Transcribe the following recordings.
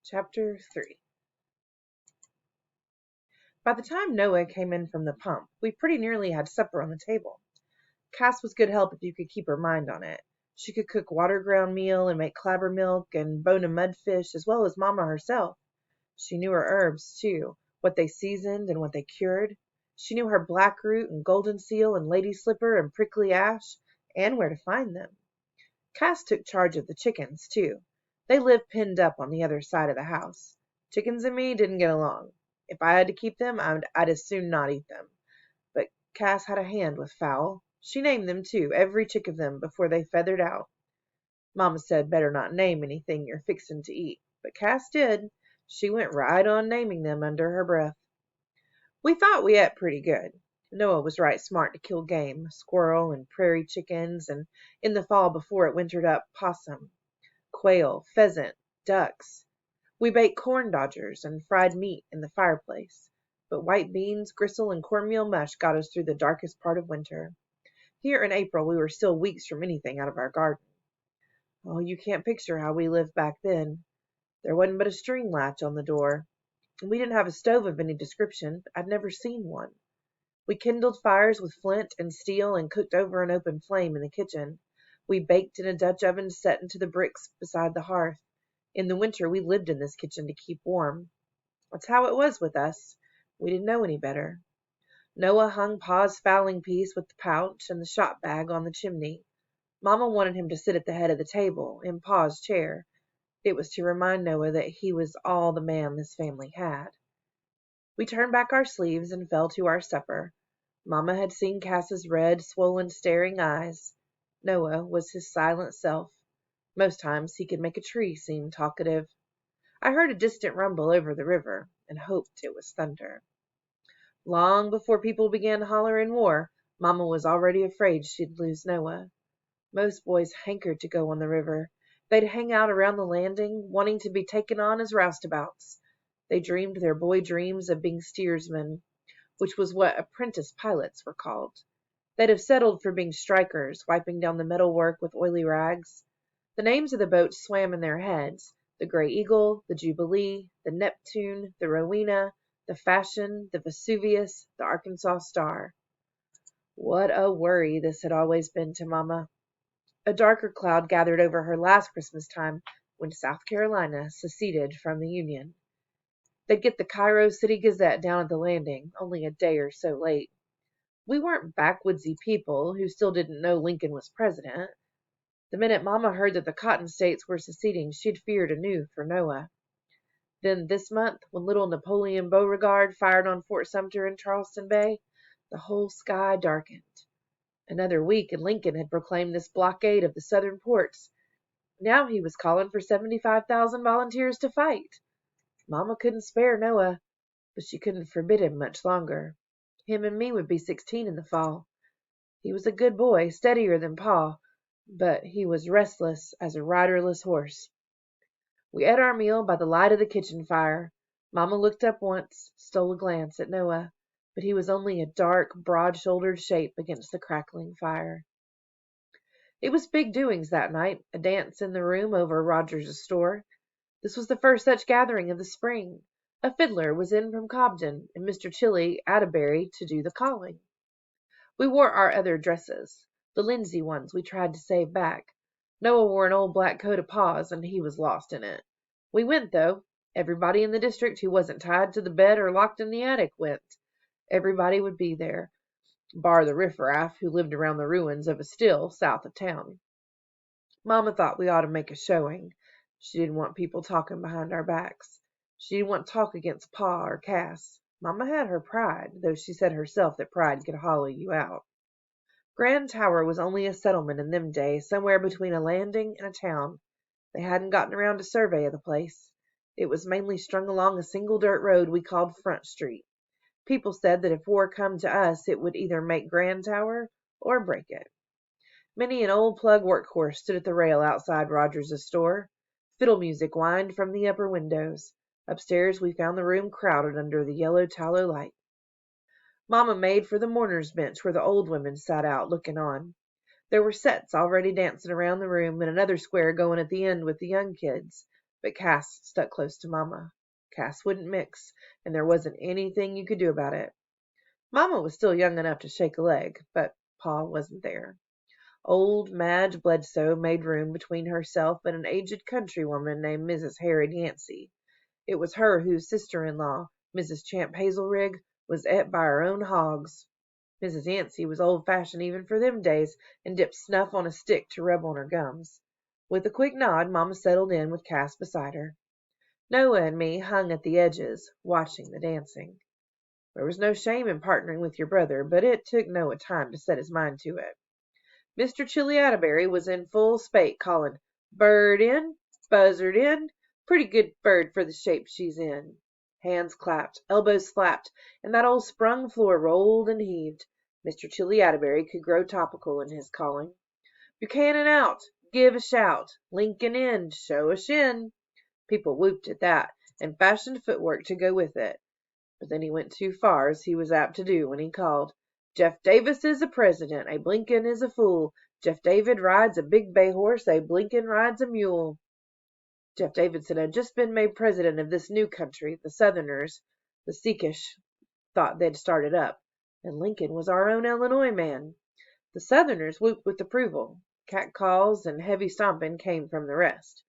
Chapter 3. By the time Noah came in from the pump, we pretty nearly had supper on the table. Cass was good help if you could keep her mind on it. She could cook water-ground meal and make clabber milk and bone a mudfish as well as Mama herself. She knew her herbs, too, what they seasoned and what they cured. She knew her blackroot and golden seal and lady slipper and prickly ash, and where to find them. Cass took charge of the chickens, too. They lived penned up on the other side of the house. Chickens and me didn't get along. If I had to keep them, I'd as soon not eat them. But Cass had a hand with fowl. She named them, too, every chick of them, before they feathered out. Mama said better not name anything you're fixin' to eat. But Cass did. She went right on naming them under her breath. We thought we ate pretty good. Noah was right smart to kill game, squirrel and prairie chickens, and in the fall before it wintered up, possum, quail, pheasant, ducks. We baked corn dodgers and fried meat in the fireplace. But white beans, gristle, and cornmeal mush got us through the darkest part of winter. Here in April we were still weeks from anything out of our garden. Oh, you can't picture how we lived back then. There wasn't but a string latch on the door. We didn't have a stove of any description. I'd never seen one. We kindled fires with flint and steel and cooked over an open flame in the kitchen. We baked in a Dutch oven set into the bricks beside the hearth. In the winter we lived in this kitchen to keep warm. That's how it was with us. We didn't know any better. Noah hung Pa's fowling piece with the pouch and the shot bag on the chimney. Mama wanted him to sit at the head of the table, in Pa's chair. It was to remind Noah that he was all the man this family had. We turned back our sleeves and fell to our supper. Mama had seen Cass's red, swollen, staring eyes. Noah was his silent self. Most times he could make a tree seem talkative. I heard a distant rumble over the river, and hoped it was thunder. Long before people began hollering war, Mama was already afraid she'd lose Noah. Most boys hankered to go on the river. They'd hang out around the landing, wanting to be taken on as roustabouts. They dreamed their boy dreams of being steersmen, which was what apprentice pilots were called. They'd have settled for being strikers, wiping down the metalwork with oily rags. The names of the boats swam in their heads: the Grey Eagle, the Jubilee, the Neptune, the Rowena, the Fashion, the Vesuvius, the Arkansas Star. What a worry this had always been to Mama. A darker cloud gathered over her last Christmas time when South Carolina seceded from the Union. They'd get the Cairo City Gazette down at the landing, only a day or so late. We weren't backwoodsy people who still didn't know Lincoln was president. The minute Mama heard that the Cotton States were seceding, she'd feared anew for Noah. Then this month, when little Napoleon Beauregard fired on Fort Sumter in Charleston Bay, the whole sky darkened. Another week and Lincoln had proclaimed this blockade of the southern ports. Now he was calling for 75,000 volunteers to fight. Mama couldn't spare Noah, but she couldn't forbid him much longer. Him and me would be 16 in the fall. He was a good boy, steadier than Pa, but he was restless as a riderless horse. We ate our meal by the light of the kitchen fire. Mama looked up once, stole a glance at Noah, but he was only a dark, broad-shouldered shape against the crackling fire. It was big doings that night, a dance in the room over Rogers's store. This was the first such gathering of the spring. A fiddler was in from Cobden, and Mr. Chilly Atterbury to do the calling. We wore our other dresses, the linsey ones we tried to save back. Noah wore an old black coat of Pa's, and he was lost in it. We went, though. Everybody in the district who wasn't tied to the bed or locked in the attic went. Everybody would be there, bar the riffraff who lived around the ruins of a still south of town. Mama thought we ought to make a showing. She didn't want people talking behind our backs. She didn't want talk against Pa or Cass. Mama had her pride, though she said herself that pride could hollow you out. Grand Tower was only a settlement in them days, somewhere between a landing and a town. They hadn't gotten around a survey of the place. It was mainly strung along a single dirt road we called Front Street. People said that if war come to us, it would either make Grand Tower or break it. Many an old plug workhorse stood at the rail outside Rogers's store. Fiddle music whined from the upper windows. Upstairs we found the room crowded under the yellow tallow light. Mama made for the mourners' bench where the old women sat out looking on. There were sets already dancing around the room, and another square going at the end with the young kids. But Cass stuck close to Mama. Cass wouldn't mix, and there wasn't anything you could do about it. Mama was still young enough to shake a leg, but Pa wasn't there. Old Madge Bledsoe made room between herself and an aged countrywoman named Mrs. Harriet Yancey. It was her whose sister-in-law, Mrs. Champ Hazelrigg, was et by her own hogs. Mrs. Yancey was old-fashioned even for them days, and dipped snuff on a stick to rub on her gums. With a quick nod, Mama settled in with Cass beside her. Noah and me hung at the edges, watching the dancing. There was no shame in partnering with your brother, but it took Noah time to set his mind to it. Mr. Chilly Atterbury was in full spate, calling, "Bird in, buzzard in, pretty good bird for the shape she's in." Hands clapped, elbows flapped, and that old sprung floor rolled and heaved. Mr. Chilly Atterbury could grow topical in his calling. "Buchanan out! Give a shout! Lincoln in! Show a shin!" People whooped at that, and fashioned footwork to go with it. But then he went too far, as he was apt to do when he called, "Jeff Davis is a president, a Blinken is a fool. Jeff David rides a big bay horse, a Blinken rides a mule." Jeff Davidson had just been made president of this new country. The Southerners, the Secesh, thought they'd started up, and Lincoln was our own Illinois man. The Southerners whooped with approval. Catcalls and heavy stomping came from the rest.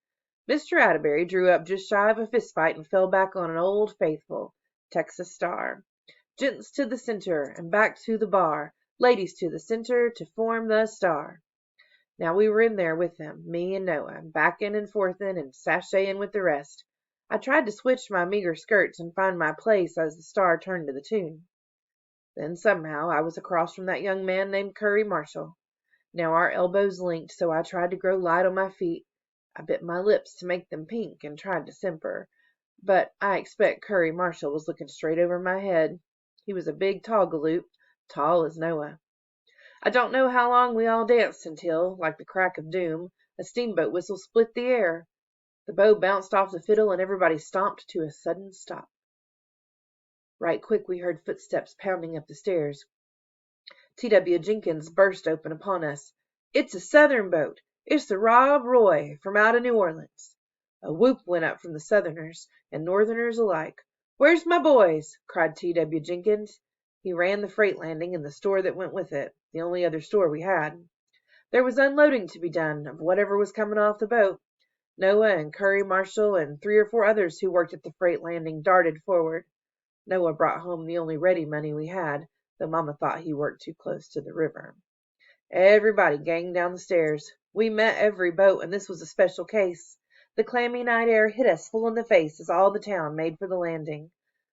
Mr. Atterbury drew up just shy of a fist fight and fell back on an old faithful Texas Star. "Gents to the center, and back to the bar. Ladies to the center, to form the star." Now we were in there with them, me and Noah, backing and forthin' and sashaying with the rest. I tried to switch my meager skirts and find my place as the star turned to the tune. Then somehow I was across from that young man named Curry Marshall. Now our elbows linked, so I tried to grow light on my feet. I bit my lips to make them pink and tried to simper. But I expect Curry Marshall was looking straight over my head. He was a big tall galoot, tall as Noah. I don't know how long we all danced until, like the crack of doom, a steamboat whistle split the air. The bow bounced off the fiddle and everybody stomped to a sudden stop. Right quick we heard footsteps pounding up the stairs. T.W. Jenkins burst open upon us. "It's a Southern boat. It's the Rob Roy from out of New Orleans." A whoop went up from the Southerners and Northerners alike. "Where's my boys?" cried T.W. Jenkins. He ran the freight landing and the store that went with it, the only other store we had. There was unloading to be done of whatever was coming off the boat. Noah and Curry Marshall and 3 or 4 others who worked at the freight landing darted forward. Noah brought home the only ready money we had, though Mama thought he worked too close to the river. Everybody ganged down the stairs. We met every boat, and this was a special case. The clammy night air hit us full in the face as all the town made for the landing.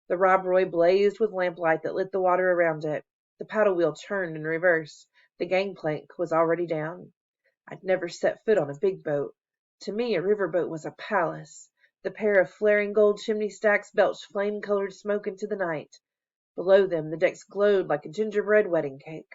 The Rob Roy blazed with lamplight that lit the water around it. The paddle wheel churned in reverse. The gangplank was already down. I'd never set foot on a big boat. To me, a river boat was a palace. The pair of flaring gold chimney stacks belched flame-colored smoke into the night. Below them, the decks glowed like a gingerbread wedding cake.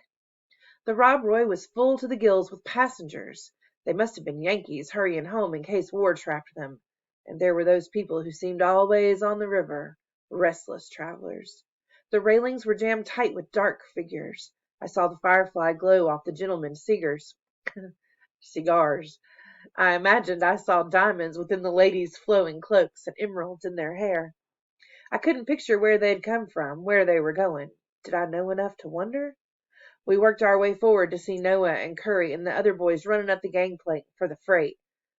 The Rob Roy was full to the gills with passengers. They must have been Yankees hurrying home in case war trapped them. And there were those people who seemed always on the river, restless travelers. The railings were jammed tight with dark figures. I saw the firefly glow off the gentlemen's cigars. I imagined I saw diamonds within the ladies' flowing cloaks and emeralds in their hair. I couldn't picture where they'd come from, where they were going. Did I know enough to wonder? We worked our way forward to see Noah and Curry and the other boys running up the gangplank for the freight.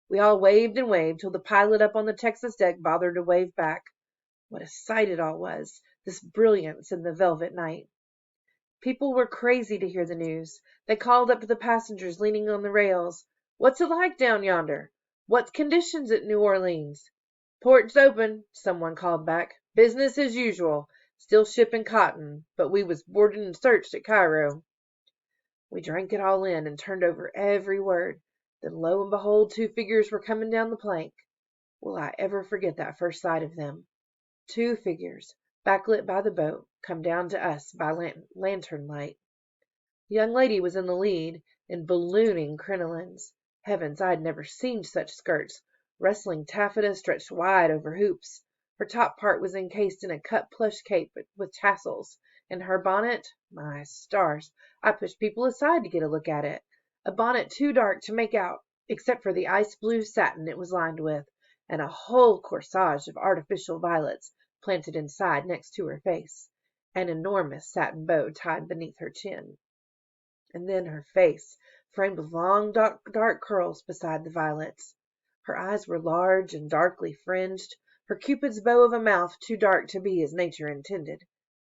We all waved and waved till the pilot up on the Texas deck bothered to wave back. What a sight it all was, this brilliance in the velvet night. People were crazy to hear the news. They called up to the passengers leaning on the rails. "What's it like down yonder? What's conditions at New Orleans?" "Port's open," someone called back. "Business as usual. Still shipping cotton, but we was boarded and searched at Cairo." We drank it all in and turned over every word. Then lo and behold 2 figures were coming down the plank. Will I ever forget that first sight of them? 2 figures, backlit by the boat, come down to us by lantern light. The young lady was in the lead, in ballooning crinolines. Heavens, I had never seen such skirts. Rustling taffeta stretched wide over hoops. Her top part was encased in a cut plush cape with tassels, and her bonnet, my stars, I pushed people aside to get a look at it. A bonnet too dark to make out, except for the ice blue satin it was lined with, and a whole corsage of artificial violets planted inside next to her face, an enormous satin bow tied beneath her chin. And then her face, framed with long dark curls beside the violets. Her eyes were large and darkly fringed, her Cupid's bow of a mouth too dark to be as nature intended.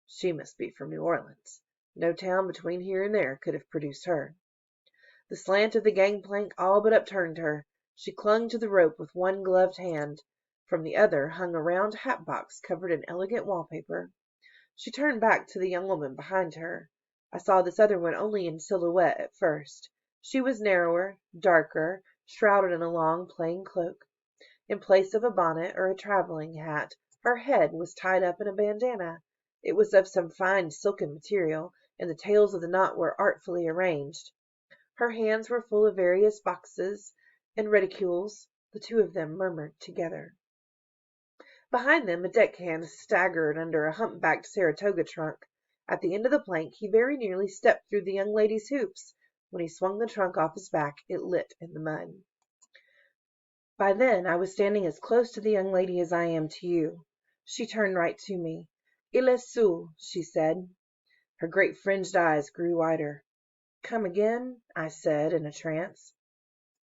She must be from New Orleans. No town between here and there could have produced her. The slant of the gangplank all but upturned her. She clung to the rope with one gloved hand. From the other hung a round hat box covered in elegant wallpaper. She turned back to the young woman behind her. I saw this other one only in silhouette at first. She was narrower, darker, shrouded in a long plain cloak. In place of a bonnet or a travelling hat, her head was tied up in a bandana. It was of some fine silken material, and the tails of the knot were artfully arranged. Her hands were full of various boxes and reticules. The two of them murmured together. Behind them a deckhand staggered under a humpbacked Saratoga trunk. At the end of the plank he very nearly stepped through the young lady's hoops. When he swung the trunk off his back, it lit in the mud. By then I was standing as close to the young lady as I am to you. She turned right to me. "Il est saoul," she said. Her great fringed eyes grew wider. "Come again?" I said, in a trance.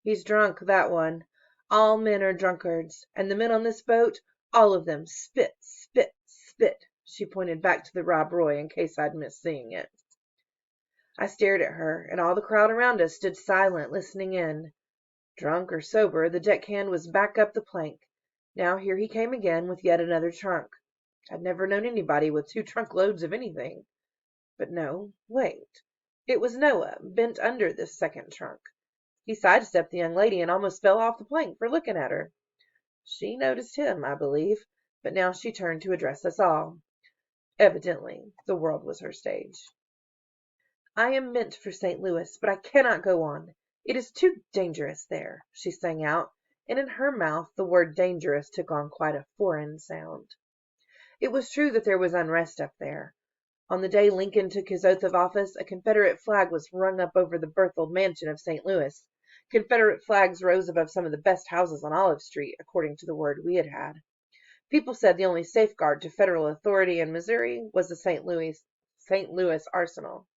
"He's drunk, that one. All men are drunkards. And the men on this boat, all of them, spit, spit, spit." She pointed back to the Rob Roy in case I'd missed seeing it. I stared at her, and all the crowd around us stood silent, listening in. Drunk or sober, the deckhand was back up the plank. Now here he came again with yet another trunk. I'd never known anybody with 2 trunk loads of anything. But no, wait. It was Noah, bent under this second trunk. He sidestepped the young lady and almost fell off the plank for looking at her. She noticed him, I believe, but now she turned to address us all. Evidently, the world was her stage. "I am meant for St. Louis, but I cannot go on. It is too dangerous there," she sang out, and in her mouth the word dangerous took on quite a foreign sound. It was true that there was unrest up there. On the day Lincoln took his oath of office, a Confederate flag was rung up over the Berthold mansion of St. Louis. Confederate flags rose above some of the best houses on Olive Street, according to the word we had had. People said the only safeguard to Federal authority in Missouri was the St. Louis arsenal.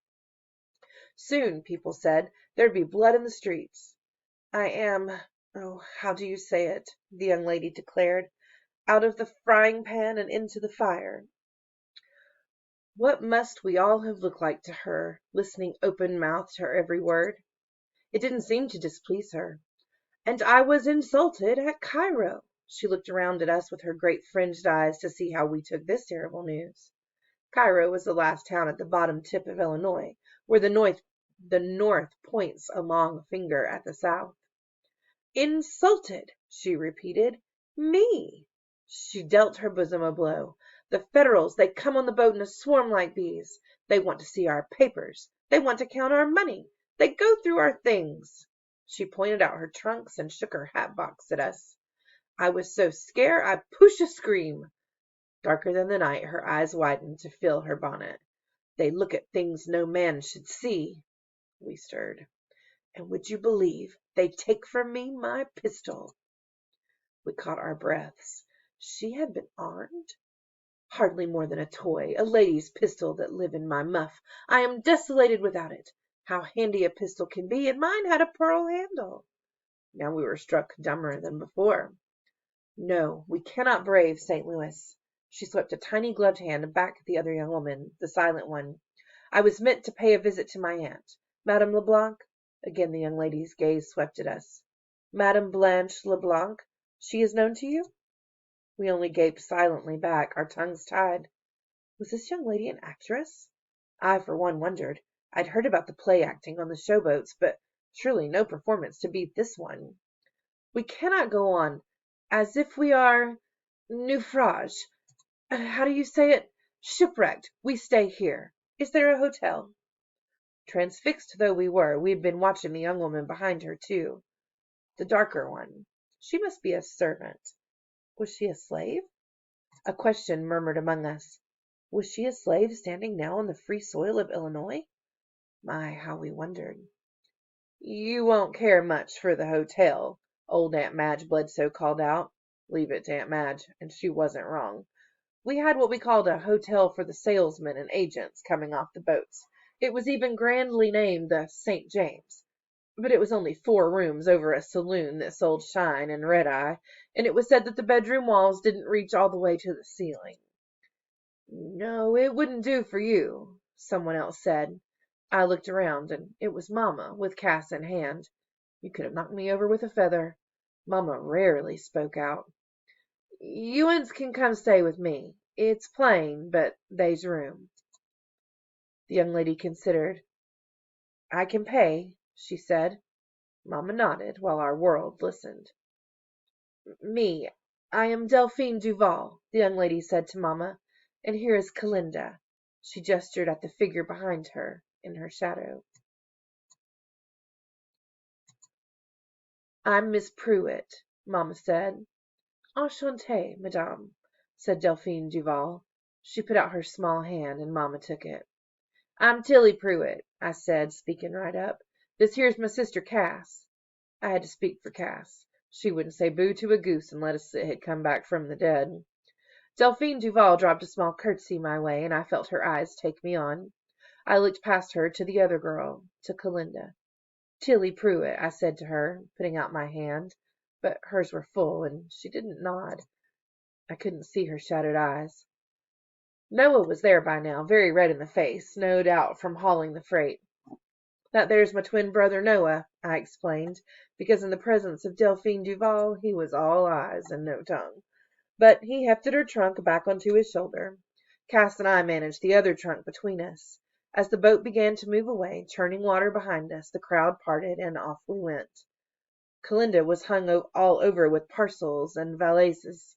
Soon, people said, there'd be blood in the streets. "I am, how do you say it?" the young lady declared. "Out of the frying pan and into the fire." What must we all have looked like to her, listening open-mouthed to her every word? It didn't seem to displease her. "And I was insulted at Cairo." She looked around at us with her great fringed eyes to see how we took this terrible news. Cairo was the last town at the bottom tip of Illinois, where the north points a long finger at the south. "Insulted," she repeated. "Me!" She dealt her bosom a blow. "The Federals, they come on the boat in a swarm like bees. They want to see our papers. They want to count our money. They go through our things." She pointed out her trunks and shook her hat box at us. I was so scared I pushed a scream. Darker than the night, her eyes widened to fill her bonnet. "They look at things no man should see." We stirred. "And would you believe they take from me my pistol?" We caught our breaths. She had been armed? "Hardly more than a toy, a lady's pistol that live in my muff. I am desolated without it. How handy a pistol can be, and mine had a pearl handle." Now we were struck dumber than before. "No, we cannot brave St. Louis." She swept a tiny gloved hand back at the other young woman, the silent one. "I was meant to pay a visit to my aunt. Madame Leblanc?" Again the young lady's gaze swept at us. "Madame Blanche Leblanc? She is known to you?" We only gaped silently back, our tongues tied. Was this young lady an actress? I, for one, wondered. I'd heard about the play acting on the showboats, but surely no performance to beat this one. "We cannot go on as if we are naufrage. How do you say it? Shipwrecked. We stay here. Is there a hotel?" Transfixed though we were, we had been watching the young woman behind her, too. The darker one. She must be a servant. Was she a slave? A question murmured among us. Was she a slave standing now on the free soil of Illinois? My, how we wondered. "You won't care much for the hotel," old Aunt Madge Bledsoe called out. Leave it to Aunt Madge, and she wasn't wrong. We had what we called a hotel for the salesmen and agents coming off the boats. It was even grandly named the St. James. But it was only 4 rooms over a saloon that sold shine and red-eye, and it was said that the bedroom walls didn't reach all the way to the ceiling. "No, it wouldn't do for you," someone else said. I looked around, and it was Mamma, with Cass in hand. You could have knocked me over with a feather. Mamma rarely spoke out. "You uns can come stay with me. It's plain, but they's room." The young lady considered. "I can pay," she said. Mamma nodded, while our world listened. "Me, I am Delphine Duval," the young lady said to Mamma, "and here is Calinda." She gestured at the figure behind her, in her shadow. "I'm Miss Pruitt," Mamma said. "Enchantée, madame," said Delphine Duval. She put out her small hand, and Mamma took it. "I'm Tilly Pruitt," I said, speaking right up. "This here's my sister Cass." I had to speak for Cass. She wouldn't say boo to a goose unless it had come back from the dead. Delphine Duval dropped a small curtsy my way, and I felt her eyes take me on. I looked past her to the other girl, to Calinda. "Tilly Pruitt," I said to her, putting out my hand, but hers were full, and she didn't nod. I couldn't see her shadowed eyes. Noah was there by now, very red in the face, no doubt from hauling the freight. "That there's my twin brother Noah," I explained, because in the presence of Delphine Duval he was all eyes and no tongue. But he hefted her trunk back onto his shoulder. Cass and I managed the other trunk between us. As the boat began to move away, churning water behind us, the crowd parted, and off we went. Calinda was hung all over with parcels and valises.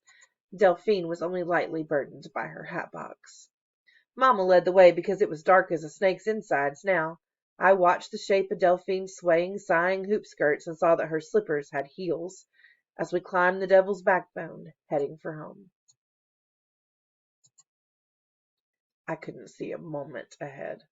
Delphine was only lightly burdened by her hat box. Mamma led the way because it was dark as a snake's insides now. I watched the shape of Delphine's swaying, sighing hoop skirts and saw that her slippers had heels as we climbed the Devil's Backbone, heading for home. I couldn't see a moment ahead.